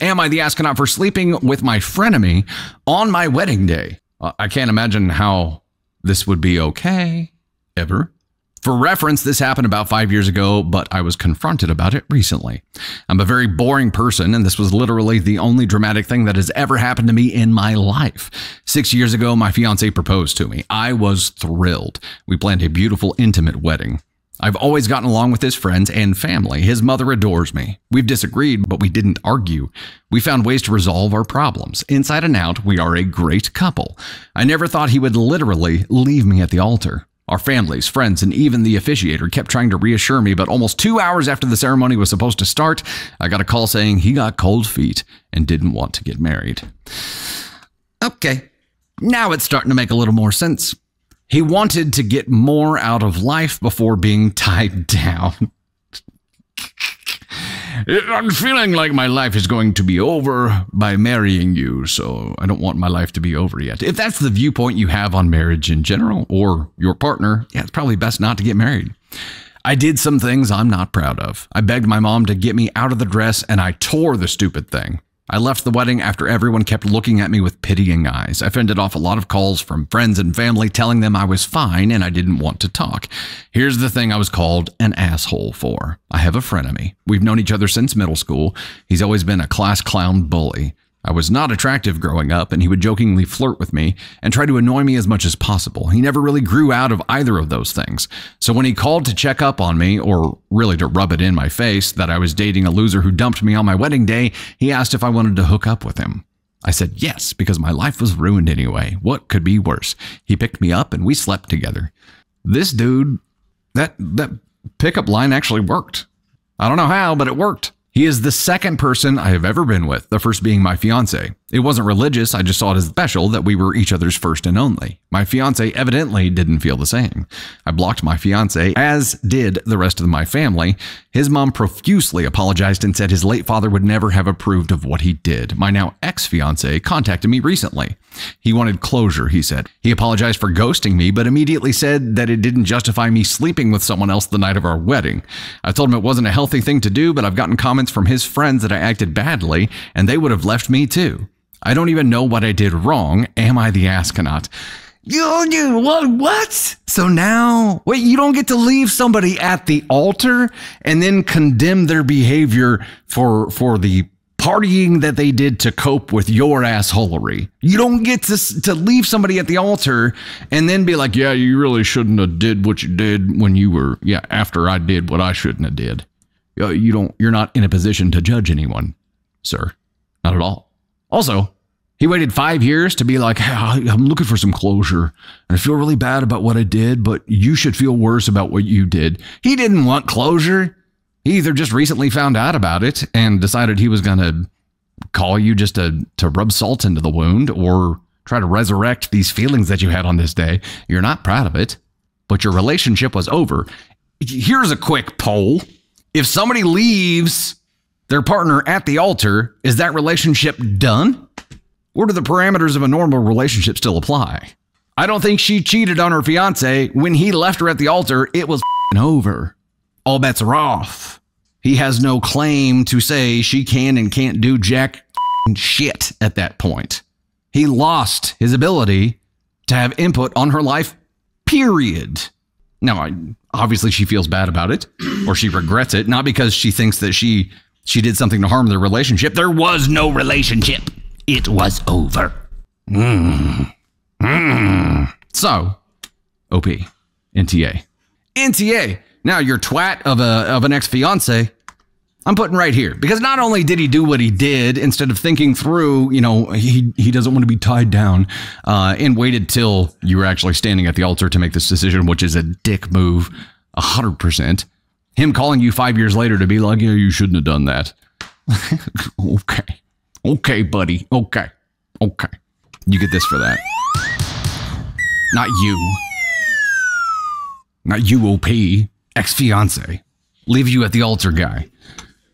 Am I the astronaut for sleeping with my frenemy on my wedding day? I can't imagine how this would be okay, ever. For reference, this happened about 5 years ago, but I was confronted about it recently. I'm a very boring person, and this was literally the only dramatic thing that has ever happened to me in my life. 6 years ago, my fiance proposed to me. I was thrilled. We planned a beautiful, intimate wedding. I've always gotten along with his friends and family. His mother adores me. We've disagreed, but we didn't argue. We found ways to resolve our problems. Inside and out, we are a great couple. I never thought he would literally leave me at the altar. Our families, friends, and even the officiator kept trying to reassure me, but almost 2 hours after the ceremony was supposed to start, I got a call saying he got cold feet and didn't want to get married. Okay, now it's starting to make a little more sense. He wanted to get more out of life before being tied down. I'm feeling like my life is going to be over by marrying you, so I don't want my life to be over yet. If that's the viewpoint you have on marriage in general, or your partner, yeah, it's probably best not to get married. I did some things I'm not proud of. I begged my mom to get me out of the dress, and I tore the stupid thing. I left the wedding after everyone kept looking at me with pitying eyes. I fended off a lot of calls from friends and family telling them I was fine and I didn't want to talk. Here's the thing I was called an asshole for. I have a frenemy. We've known each other since middle school. He's always been a class clown bully. I was not attractive growing up, and he would jokingly flirt with me and try to annoy me as much as possible. He never really grew out of either of those things. So when he called to check up on me, or really to rub it in my face that I was dating a loser who dumped me on my wedding day, he asked if I wanted to hook up with him. I said yes, because my life was ruined anyway. What could be worse? He picked me up and we slept together. This dude, that pickup line actually worked. I don't know how, but it worked. He is the second person I have ever been with, the first being my fiance. It wasn't religious, I just saw it as special that we were each other's first and only. My fiance evidently didn't feel the same. I blocked my fiance, as did the rest of my family. His mom profusely apologized and said his late father would never have approved of what he did. My now ex-fiance contacted me recently. He wanted closure, he said. He apologized for ghosting me, but immediately said that it didn't justify me sleeping with someone else the night of our wedding. I told him it wasn't a healthy thing to do, but I've gotten comments from his friends that I acted badly, and they would have left me too. I don't even know what I did wrong. Am I the astronaut? What? So now, wait, you don't get to leave somebody at the altar and then condemn their behavior for the partying that they did to cope with your assholery. You don't get to leave somebody at the altar and then be like, yeah, you really shouldn't have did what you did when you were, after I did what I shouldn't have did. You're not in a position to judge anyone, sir. Not at all. Also, he waited 5 years to be like, I'm looking for some closure, and I feel really bad about what I did, but you should feel worse about what you did. He didn't want closure. He either just recently found out about it and decided he was going to call you just to rub salt into the wound or try to resurrect these feelings that you had on this day. You're not proud of it, but your relationship was over. Here's a quick poll. If somebody leaves their partner at the altar, is that relationship done? Or do the parameters of a normal relationship still apply? I don't think she cheated on her fiance. When he left her at the altar, it was over. All bets are off. He has no claim to say she can and can't do jack shit at that point. He lost his ability to have input on her life, period. Now, obviously she feels bad about it, or she regrets it, not because she thinks that she did something to harm their relationship. There was no relationship. It was over. So, OP, NTA. NTA. Now, your twat of an ex-fiance, I'm putting right here. Because not only did he do what he did, instead of thinking through, he doesn't want to be tied down, and waited till you were actually standing at the altar to make this decision, which is a dick move, 100%. Him calling you 5 years later to be like, yeah, you shouldn't have done that. Okay. Okay, buddy. Okay. You get this for that. Not you. Not you, OP. Ex-fiance. Leave you at the altar guy.